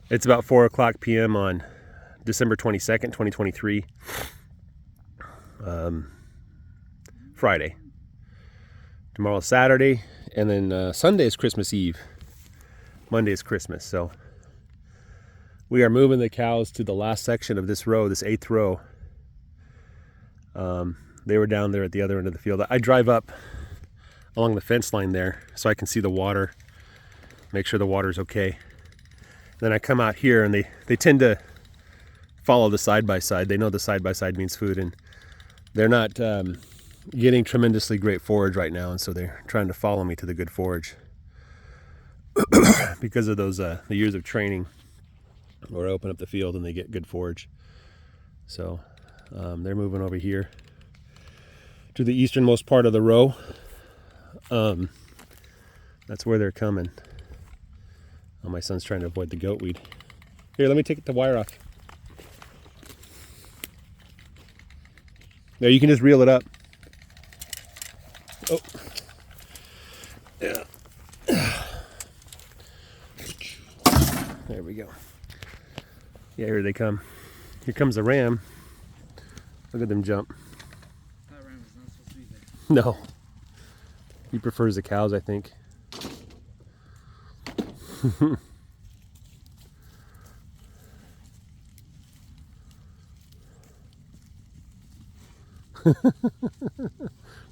It's about 4 o'clock p.m. on December 22nd, 2023. Friday. Tomorrow's Saturday, and then Sunday is Christmas Eve. Monday is Christmas, so we are moving the cows to the last section of this row, this 8th row. They were down there at the other end of the field. I drive up along the fence line there so I can see the water, make sure the water's okay. Then I come out here, and they tend to follow the side-by-side. They know the side-by-side means food, and they're not getting tremendously great forage right now, and so they're trying to follow me to the good forage because of those the years of training where I open up the field and they get good forage. So they're moving over here to the easternmost part of the row. That's where they're coming. Oh, my son's trying to avoid the goat weed. Here, let me take the wire off. There, you can just reel it up. Oh. Yeah. There we go. Yeah, here they come. Here comes the ram. Look at them jump. That ram is not supposed to be there. No. He prefers the cows, I think.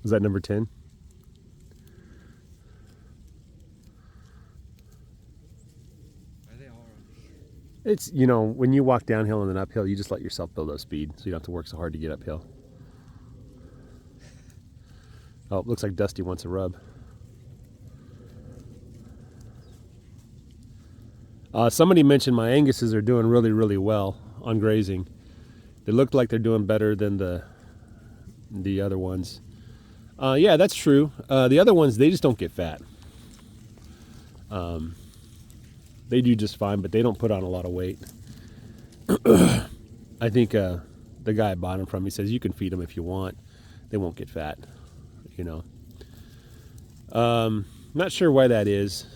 Was that number 10? Are they all running? It's, you know, when you walk downhill and then uphill, you just let yourself build up speed so you don't have to work so hard to get uphill. Oh, it looks like Dusty wants a rub. Somebody mentioned my Anguses are doing really, really well on grazing. They look like they're doing better than the other ones. Yeah, that's true. The other ones, they just don't get fat. They do just fine, but they don't put on a lot of weight. I think the guy I bought them from, he says you can feed them if you want. They won't get fat, you know. Not sure why that is.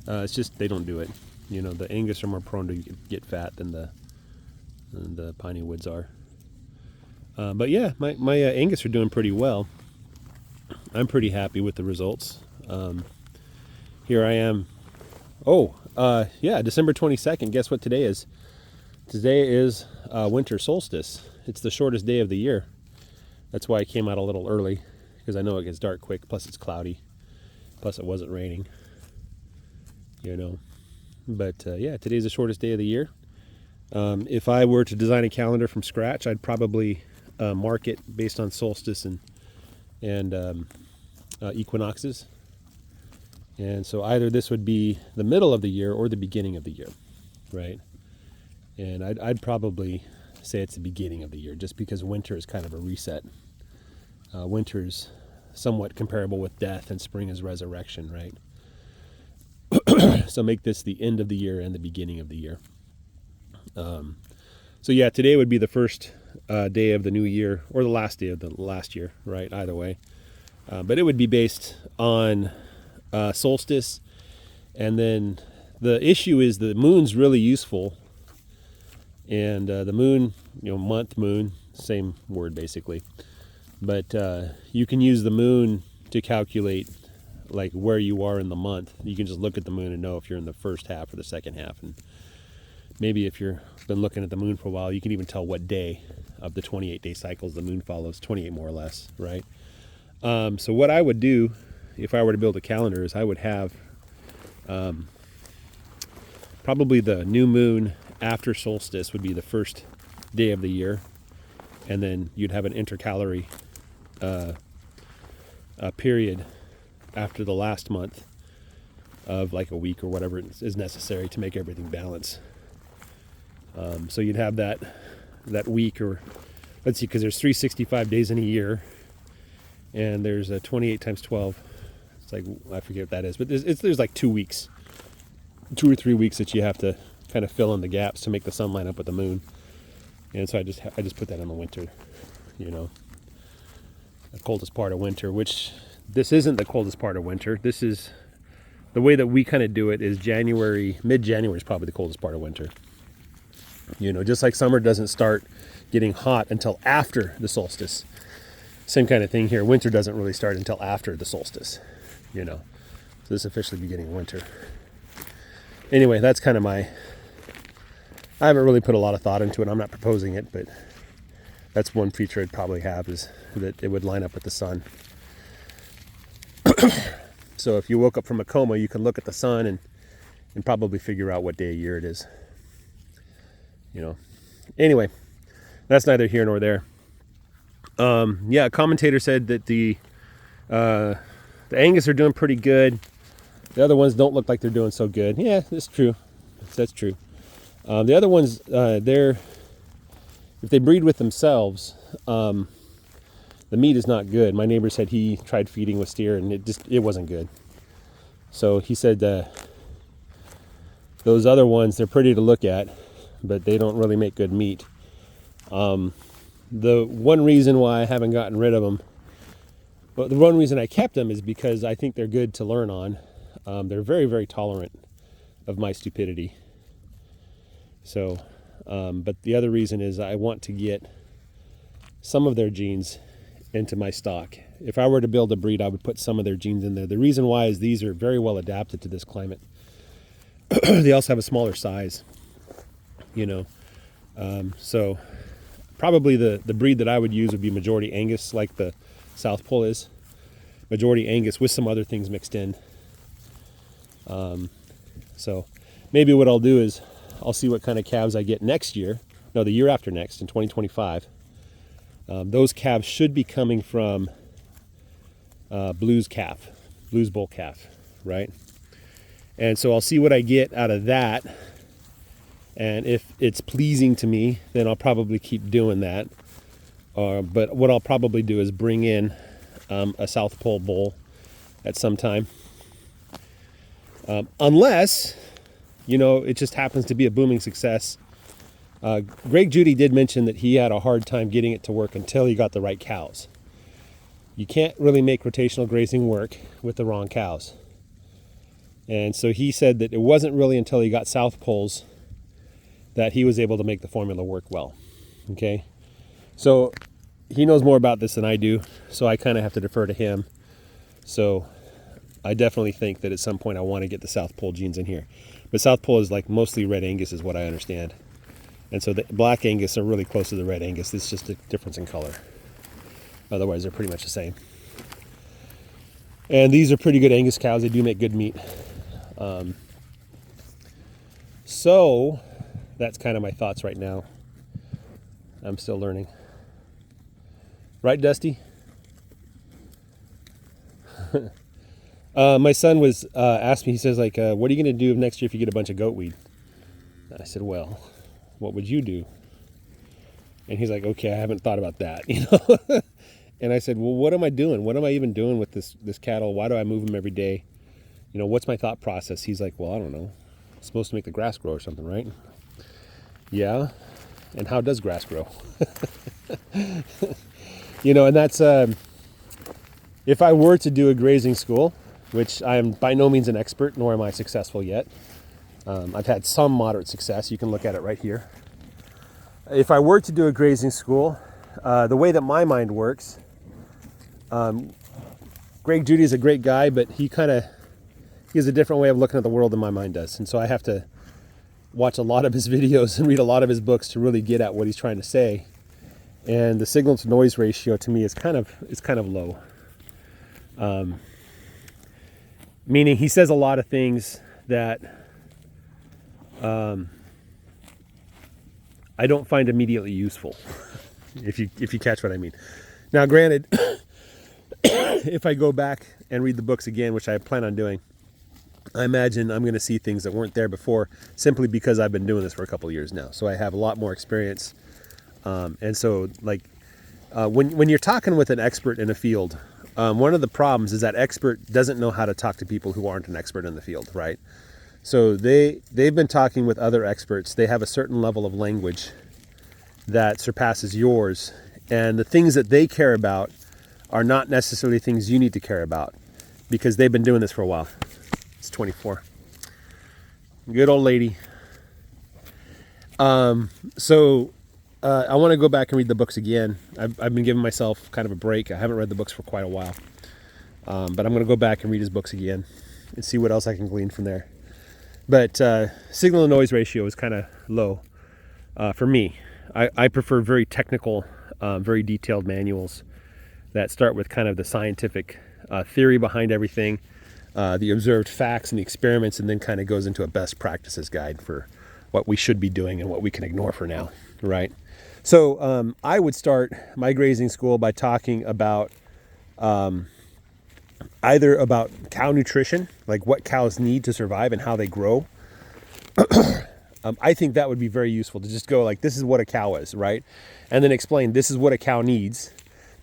It's just they don't do it. You know, the Angus are more prone to get fat than the Piney Woods are. But yeah, my Angus are doing pretty well. I'm pretty happy with the results. Here I am. Oh, yeah, December 22nd. Guess what today is? Today is winter solstice. It's the shortest day of the year. That's why I came out a little early, because I know it gets dark quick. Plus it's cloudy. Plus it wasn't raining. You know. But yeah, today's the shortest day of the year. If I were to design a calendar from scratch, I'd probably mark it based on solstice and equinoxes. And so either this would be the middle of the year or the beginning of the year, right? And I'd probably say it's the beginning of the year, just because winter is kind of a reset. Winter's somewhat comparable with death, and spring is resurrection, right? So make this the end of the year and the beginning of the year. So yeah, today would be the first day of the new year, or the last day of the last year, right? Either way. But it would be based on solstice. And then the issue is the moon's really useful. And the moon, you know, month, moon, same word basically. But you can use the moon to calculate like where you are in the month. You can just look at the moon and know if you're in the first half or the second half. And maybe if you've been looking at the moon for a while, you can even tell what day of the 28-day cycles the moon follows, 28 more or less, right? So what I would do if I were to build a calendar is I would have probably the new moon after solstice would be the first day of the year. And then you'd have an intercalary period after the last month of like a week or whatever is necessary to make everything balance. So you'd have that week, or let's see, because there's 365 days in a year, and there's a 28 times 12. It's like, I forget what that is, but there's like 2 weeks, 2 or 3 weeks that you have to kind of fill in the gaps to make the sun line up with the moon. And so I just put that in the winter, you know, the coldest part of winter, which this isn't the coldest part of winter. This is the way that we kind of do it is January, mid-January is probably the coldest part of winter. You know, just like summer doesn't start getting hot until after the solstice. Same kind of thing here. Winter doesn't really start until after the solstice, you know. So this is officially beginning of winter. Anyway, that's kind of I haven't really put a lot of thought into it. I'm not proposing it, but that's one feature I'd probably have, is that it would line up with the sun. So if you woke up from a coma, you can look at the sun and probably figure out what day of year it is. You know. Anyway, that's neither here nor there. Yeah, a commentator said that the Angus are doing pretty good. The other ones don't look like they're doing so good. Yeah, that's true. That's true. The other ones, if they breed with themselves, the meat is not good. My neighbor said he tried feeding with steer and it wasn't good. So he said those other ones, they're pretty to look at, but they don't really make good meat. The one reason why I haven't gotten rid of them, well, the one reason I kept them is because I think they're good to learn on. They're very, very tolerant of my stupidity. So, but the other reason is I want to get some of their genes into my stock. If I were to build a breed, I would put some of their genes in there. The reason why is these are very well adapted to this climate. They also have a smaller size, you know. So probably the breed that I would use would be majority Angus, like the South Pole is. Majority Angus with some other things mixed in. So maybe what I'll do is I'll see what kind of calves I get next year. No, the year after next, in 2025. Those calves should be coming from Blues Bull calf, right? And so I'll see what I get out of that. And if it's pleasing to me, then I'll probably keep doing that. But what I'll probably do is bring in a South Pole bull at some time. Unless, you know, it just happens to be a booming success. Greg Judy did mention that he had a hard time getting it to work until he got the right cows. You can't really make rotational grazing work with the wrong cows. And so he said that it wasn't really until he got South Poles that he was able to make the formula work well. Okay? So he knows more about this than I do, so I kind of have to defer to him. So I definitely think that at some point I want to get the South Pole genes in here. But South Pole is like mostly red Angus is what I understand. And so the black Angus are really close to the red Angus. It's just a difference in color. Otherwise, they're pretty much the same. And these are pretty good Angus cows. They do make good meat. So that's kind of my thoughts right now. I'm still learning. Right, Dusty? My son was asked me, he says, like, what are you going to do next year if you get a bunch of goat weed? I said, well, what would you do? And he's like, okay, I haven't thought about that, you know. And I said, well, what am I doing? What am I even doing with this cattle? Why do I move them every day? You know, what's my thought process? He's like, well, I don't know. It's supposed to make the grass grow or something, right? Yeah. And how does grass grow? You know, and that's, if I were to do a grazing school, which I am by no means an expert, nor am I successful yet. I've had some moderate success. You can look at it right here. If I were to do a grazing school, the way that my mind works, Greg Judy is a great guy, but he has a different way of looking at the world than my mind does. And so I have to watch a lot of his videos and read a lot of his books to really get at what he's trying to say. And the signal to noise ratio to me is kind of low. Meaning he says a lot of things that I don't find immediately useful, if you catch what I mean. Now, granted, if I go back and read the books again, which I plan on doing, I imagine I'm going to see things that weren't there before, simply because I've been doing this for a couple of years now. So I have a lot more experience. And so, like, when you're talking with an expert in a field, one of the problems is that expert doesn't know how to talk to people who aren't an expert in the field, right? So they've been talking with other experts. They have a certain level of language that surpasses yours. And the things that they care about are not necessarily things you need to care about, because they've been doing this for a while. It's 24. Good old lady. So I want to go back and read the books again. I've been giving myself kind of a break. I haven't read the books for quite a while. But I'm going to go back and read his books again and see what else I can glean from there. But signal to noise ratio is kind of low for me. I prefer very technical, very detailed manuals that start with kind of the scientific theory behind everything, the observed facts and the experiments, and then kind of goes into a best practices guide for what we should be doing and what we can ignore for now, right? So I would start my grazing school by talking about either about cow nutrition, like what cows need to survive and how they grow. I think that would be very useful to just go like, this is what a cow is, right? And then explain, this is what a cow needs.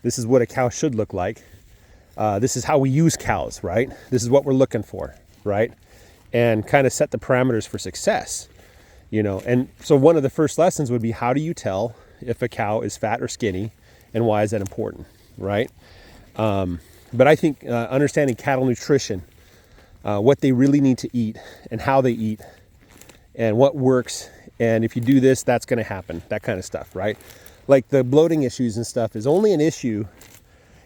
This is what a cow should look like. This is how we use cows, right? This is what we're looking for, right? And kind of set the parameters for success, you know? And so one of the first lessons would be, how do you tell if a cow is fat or skinny, and why is that important, right? But I think understanding cattle nutrition, what they really need to eat and how they eat and what works, and if you do this, that's going to happen, that kind of stuff, right? Like the bloating issues and stuff is only an issue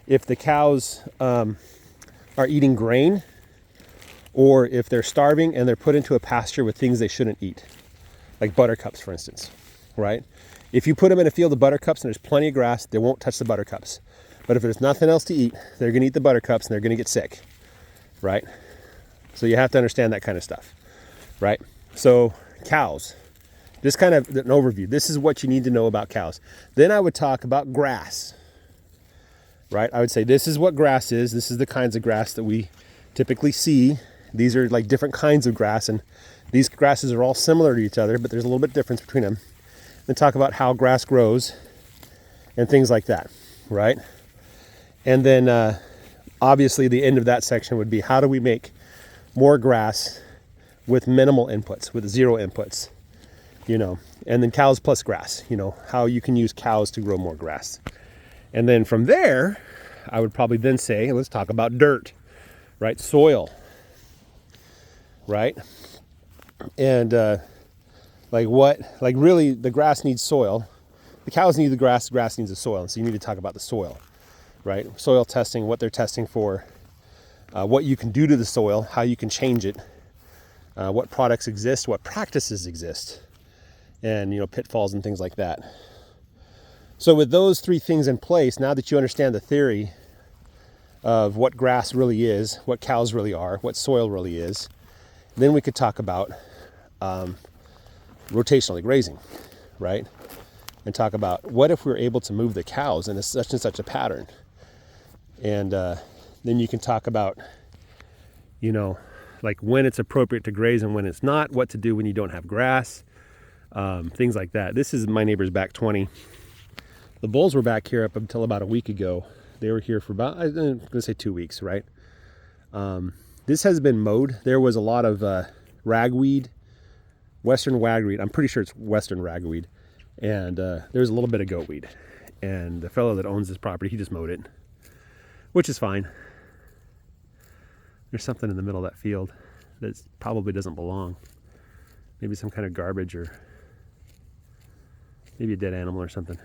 if the cows are eating grain, or if they're starving and they're put into a pasture with things they shouldn't eat, like buttercups, for instance, right? If you put them in a field of buttercups and there's plenty of grass, they won't touch the buttercups. But if there's nothing else to eat, they're going to eat the buttercups and they're going to get sick, right? So you have to understand that kind of stuff, right? So cows, just kind of an overview. This is what you need to know about cows. Then I would talk about grass, right? I would say this is what grass is. This is the kinds of grass that we typically see. These are like different kinds of grass, and these grasses are all similar to each other, but there's a little bit of difference between them. Then talk about how grass grows and things like that, right? And then obviously the end of that section would be, how do we make more grass with minimal inputs, with zero inputs, you know? And then cows plus grass, you know, how you can use cows to grow more grass. And then from there, I would probably then say, let's talk about dirt, right? Soil, right? And like really the grass needs soil. The cows need the grass needs the soil. So you need to talk about the soil, right? Soil testing, what they're testing for, what you can do to the soil, how you can change it, what products exist, what practices exist, and, you know, pitfalls and things like that. So with those three things in place, now that you understand the theory of what grass really is, what cows really are, what soil really is, then we could talk about rotationally grazing, right? And talk about, what if we were able to move the cows in such and such a pattern? And then you can talk about, you know, like when it's appropriate to graze and when it's not, what to do when you don't have grass, things like that. This is my neighbor's back 20. The bulls were back here up until about a week ago. They were here for about, I'm going to say 2 weeks, right? This has been mowed. There was a lot of ragweed, western ragweed. I'm pretty sure it's western ragweed. And there's a little bit of goatweed. And the fellow that owns this property, he just mowed it, which is fine. There's something in the middle of that field that probably doesn't belong. Maybe some kind of garbage, or maybe a dead animal or something.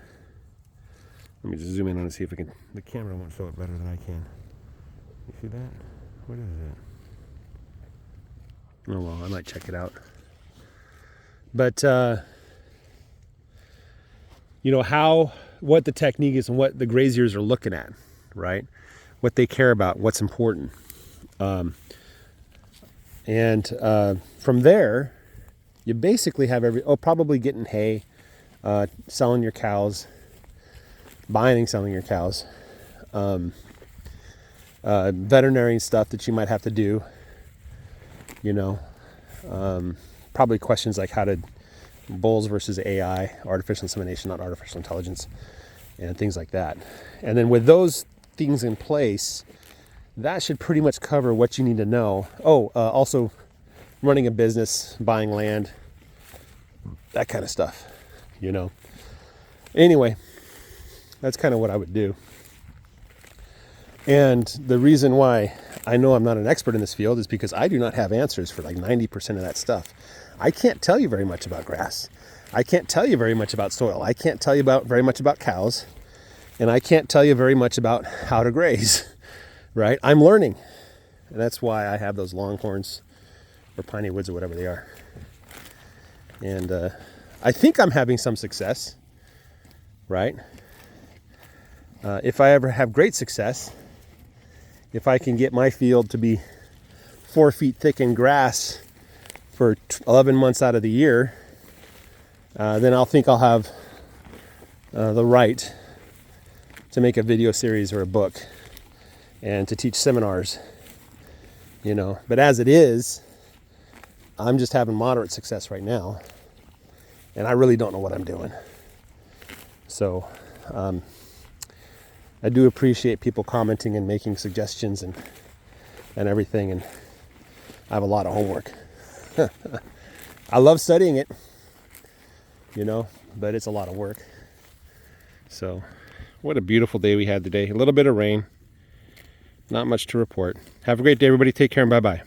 Let me just zoom in on it and see if I can. The camera won't show it better than I can. You see that? What is it? Oh well, I might check it out. But you know, what the technique is and what the graziers are looking at, right? What they care about, what's important. From there, you basically have probably getting hay, selling your cows, buying and selling your cows, veterinary stuff that you might have to do, you know, probably questions like how to bulls versus AI, artificial insemination, not artificial intelligence, and things like that. And then with those things in place, that should pretty much cover what you need to know. Also running a business, buying land, that kind of stuff, you know. Anyway, that's kind of what I would do. And the reason why I know I'm not an expert in this field is because I do not have answers for like 90% of that stuff. I can't tell you very much about grass. I can't tell you very much about soil. I can't tell you very much about cows. And I can't tell you very much about how to graze, right? I'm learning. And that's why I have those longhorns or piney woods or whatever they are. And I think I'm having some success, right? If I ever have great success, if I can get my field to be 4 feet thick in grass for 11 months out of the year, then I'll think I'll have the right to make a video series or a book and to teach seminars, you know. But as it is, I'm just having moderate success right now, and I really don't know what I'm doing. So I do appreciate people commenting and making suggestions and everything, and I have a lot of homework. I love studying it, you know, but it's a lot of work. So what a beautiful day we had today. A little bit of rain, not much to report. Have a great day, everybody. Take care and bye-bye.